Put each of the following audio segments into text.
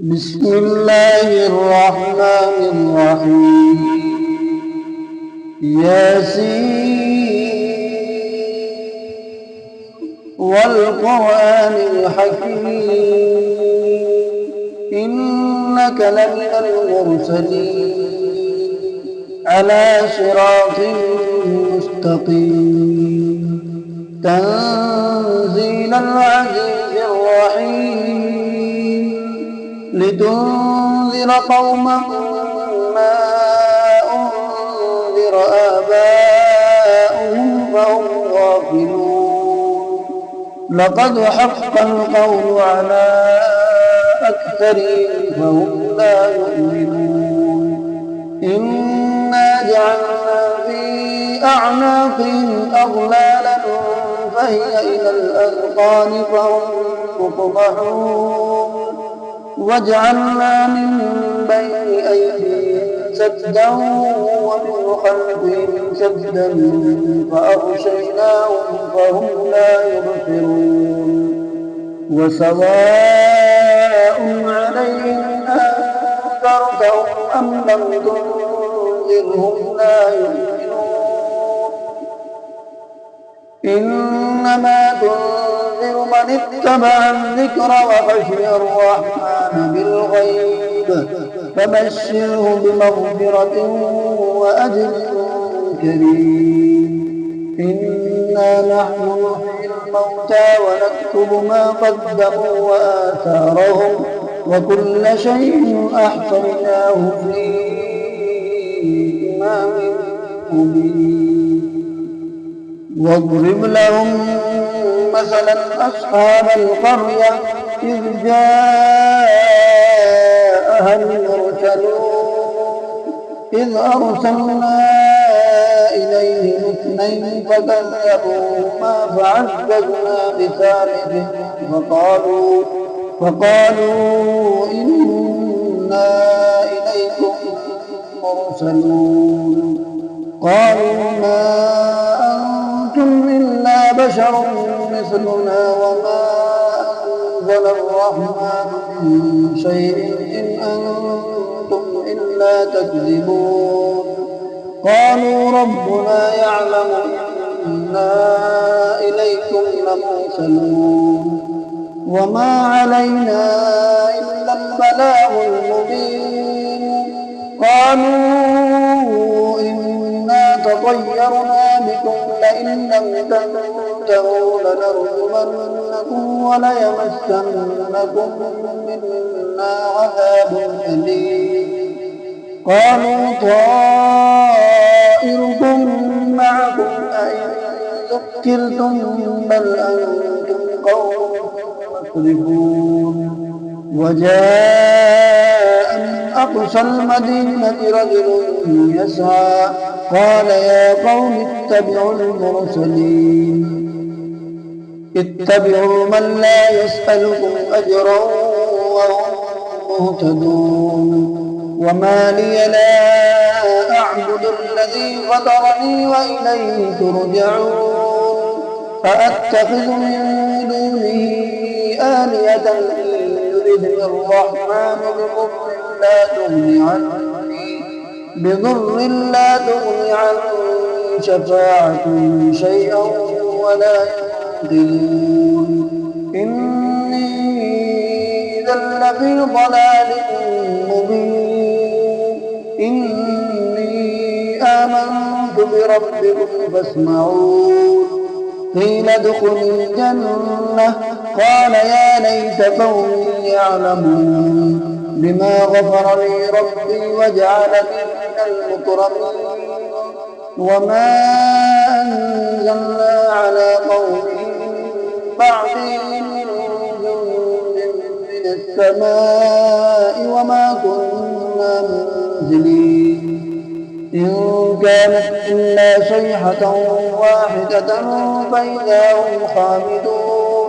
بسم الله الرحمن الرحيم. ياسين والقرآن الحكيم إنك لمن المرسلين على صراط مستقيم تنزيل العزيز الرحيم لتنذر قوما ما أنذر آباؤهم فهم غافلون لقد حق القول على أكثرهم فهم لا يؤمنون إنا جعلنا في أعناقهم أغلالا فهي إلى الأذقان فهم مقمحون وجعلنا من بين أيديهم سدا ومن خلفهم سدا فأغشيناهم فهم لا يبصرون وسواء عليهم أنذرتهم أم لم تنذرهم لا يؤمنون إنما تنذر من اتبع الذكر وخشي الرحمن بالغيب فبشره بمغفرة وأجر كريم إنا نحن نحيي الموتى ونكتب ما قدموا وآثارهم وكل شيء أحصيناه في إمام مبين واضرب لهم مثلا أصحاب القرية إذ جاءها المرسلون إذ أرسلنا إليهم اثنين فكذبوهما فعززنا بثالث فقالوا إنا إليكم مرسلون قالوا ما أنتم إلا بشر مثلنا وما أنزل الرحمن من شيء إن أنتم إلا تكذبون قالوا ربنا يعلم إنا إليكم لمرسلون وما علينا إلا البلاغ المبين قالوا إنا تطيرنا بكم لئن لم تنتهوا لنرجمنكم وليمسنكم منا عذاب أليم قالوا طائركم معكم أئن ذكرتم بل أنتم قوم مسرفون وجاء من أقصى المدينة رجل يسعى قال يا قوم اتبعوا المرسلين اتبعوا من لا يسألكم أجرا وهم مهتدون وما لي لا أعبد الذي فطرني وإليه ترجعون فأتخذ من دونه آلهة يردني الرحمن بضر لا تغني عني شفاعتهم شيئا ولا ينقذون إني إذا لفي ضلال مبين إني آمنت بربكم فاسمعون قيل ادخل الجنة قال يا ليت قومي يعلمون بما غفر لي ربي وجعلني من المكرمين وما أنزلنا على قومه بعدي من جند من السماء وما كنا منزلين إن كانت إلا صيحة واحدة فإذا هم خامدون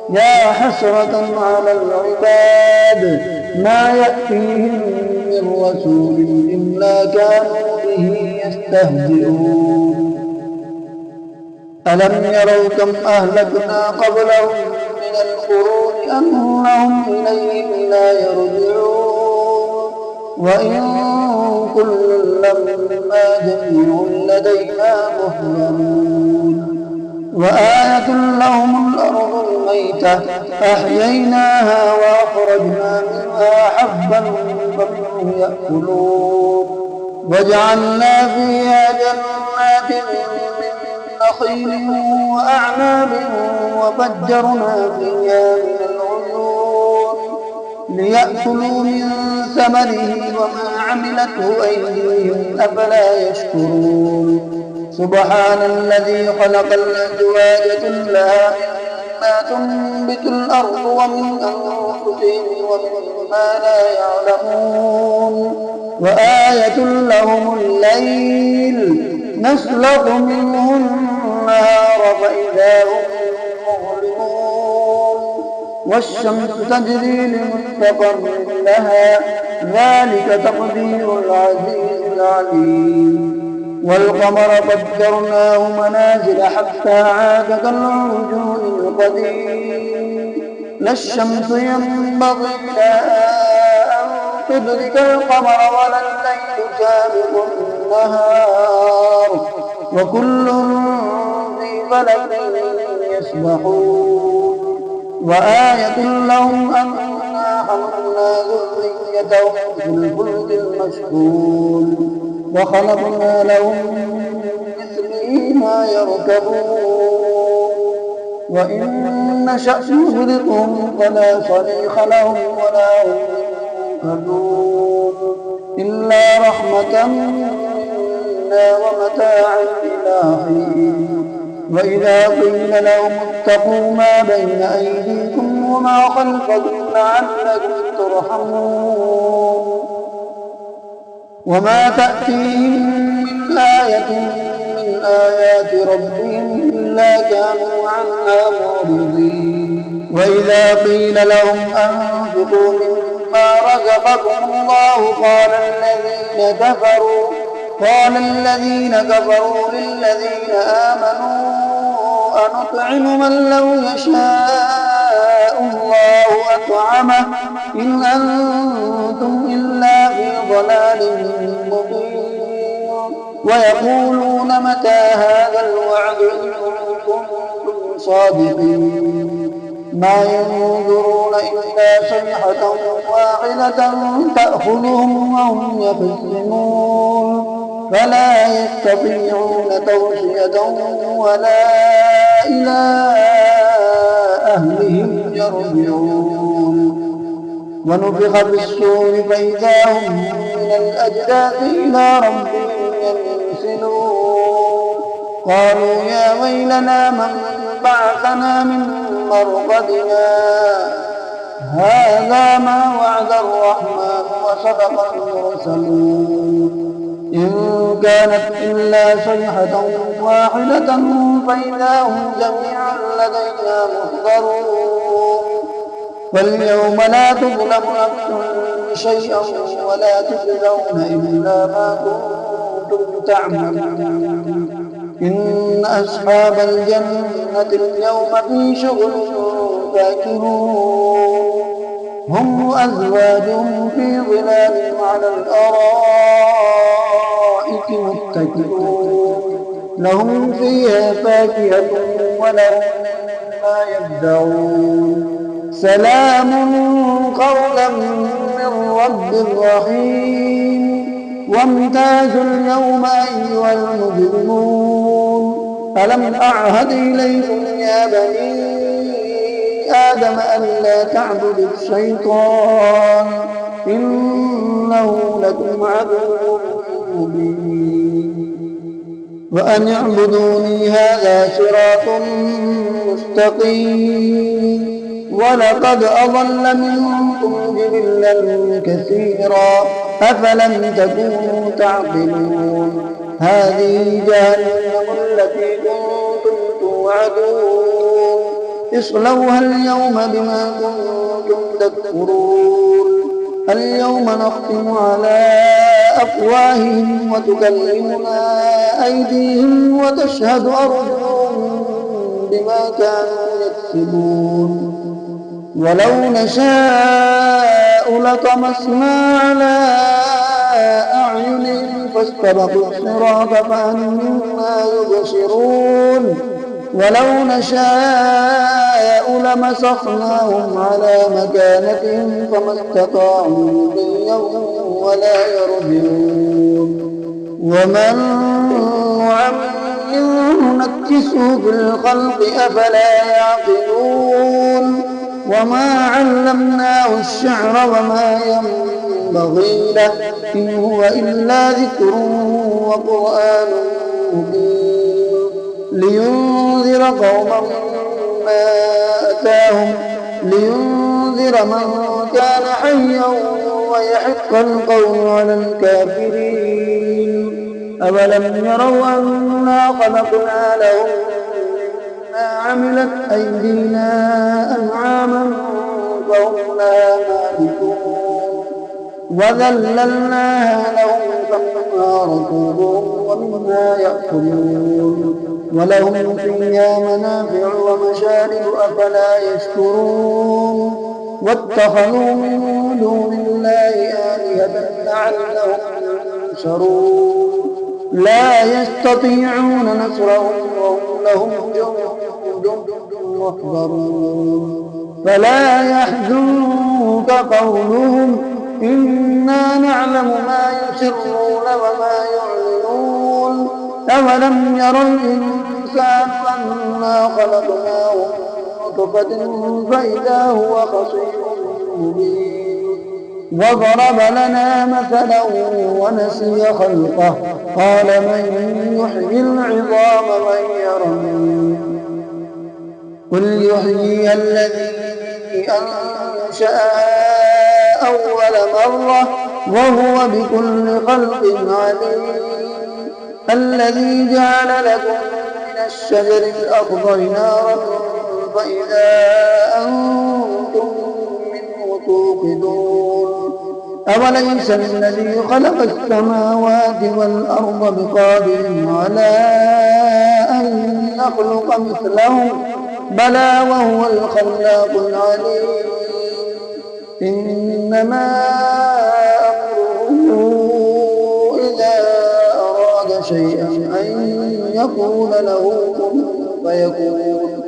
يا حسرة على العباد ما يأتيهم من رسول إلا كانوا به يستهزئون ألم يروا كم أهلكنا قبلهم من القرون أنهم إليهم لا يرجعون وإن كل لما جميع لدينا محضرون وآية لهم الأرض الميتة أحييناها وأخرجنا منها حبا فمنه يأكلون وجعلنا فيها جنات من نخيل وأعناب وفجرنا فيها من العيون ليأكلوا من ثمره وما عملته أيديهم أفلا يشكرون سبحان الذي خلق الأزواج كلها مما تنبت الأرض ومن أنفسهم ومما لا يعلمون وآية لهم الليل نسلخ منه النهار فإذا هم مظلمون والشمس تجري لمستقر لها ذلك تقدير العزيز العليم والقمر قدرناه منازل حتى عاد كالعرجون القديم لا الشمس ينبغي لها أن تدرك القمر ولا الليل سابق النهار وكل في فلك يسبحون وآية لهم أنا حملنا ذريتهم في الفلك المشحون وخلقنا لهم من مثله ما يركبون وإن نشأ نغرقهم فلا صريخ لهم ولا هم ينقذون إلا رحمة منا ومتاعا إلى حين وإذا قيل لهم اتقوا ما بين أيديكم وما خلفكم لعلكم ترحمون وما تأتيهم من آية من آيات ربهم إلا كانوا عنها معرضين وإذا قيل لهم أنفقوا مما رزقكم الله قال الذين كفروا للذين آمنوا أنطعم من لو يشاء الله أطعمه إن أنتم إلا في ضلال مبين ويقولون متى هذا الوعد إن كنتم صادقين ما ينظرون إلا صيحة واحدة تأخذهم وهم يخصمون فلا يستطيعون توصية ولا إلى أهلهم يرجعون ونفخ في الصور فإذا هم من الأجداث إلى ربهم ينسلون قالوا يا ويلنا من بعثنا من مرقدنا هذا ما وعد الرحمن وصدق المرسلون إن كانت إلا صيحة واحدة فإذا هم جميعا لدينا محضرون فاليوم لا تظلم نفس شيئا ولا تجزون إلا ما كنتم تعملون إن أصحاب الجنة اليوم في شغل فاكهون هم وأزواجهم في ظلال على الأرائك متكئون لهم فيها فاكهة ولهم ما يدعون سلام قولا من رب رحيم وامتازوا اليوم أيها المجرمون ألم أعهد إليكم يا بني آدم ألا تعبدوا الشيطان إنه لكم عدو مبين وأن اعبدوني هذا صراط مستقيم ولقد أضل منكم جبلا كثيرا أفلم تكونوا تعقلون هذه جهنم التي كنتم توعدون اصلوها اليوم بما كنتم تكفرون اليوم نختم على أفواههم وتكلمنا أيديهم وتشهد أرجلهم بما كانوا يكسبون ولو نشاء لطمسنا فطمسنا على أعينهم فاستبقوا الصراط فأنا يبصرون ولو نشاء لمسخناهم على مكانتهم فما استطاعوا مضيا ولا يرجعون ومن نعمره نكسه في الخلق أفلا يعقلون وما علمناه الشعر وما ينبغي له إن هو إلا ذكر وقرآن مبين لينذر قوما ما أتاهم لينذر من كان حيا ويحق القول على الكافرين أولم يروا أنا خلقنا لهم مما عملت أيدينا أنعاما فهم لها مالكون وذللناها لهم فمنها ركوبهم ومنها يأكلون ولهم فيها منافع ومشارب أفلا يشكرون واتخذوا من دون الله آلهة لعلهم ينصرون لا يستطيعون نصرهم وهم لهم جند محضرون فلا يحزنك قولهم إنا نعلم ما يسرون وما يعلنون أولم يرى الإنسان أنا خلقناه من نطفة فإذا هو خصيم مبين وضرب لنا مثلا ونسي خلقه قال من يحيي العظام وهي رميم قل يحييها الذي أنشأها أول مرة وهو بكل خلق عليم الذي جعل لكم من الشجر الأخضر نارا فإذا أنتم منه توقدون أوليس الذي خلق السماوات والأرض بقادر على أن يخلق مثلهم بلى وهو الخلاق العليم إنما أمره إذا أراد شيئا أن يقول له كن فيكون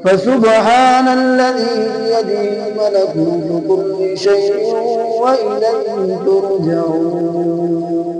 فسبحان الذي بيده ملكوت كل شيء وإليه ترجعون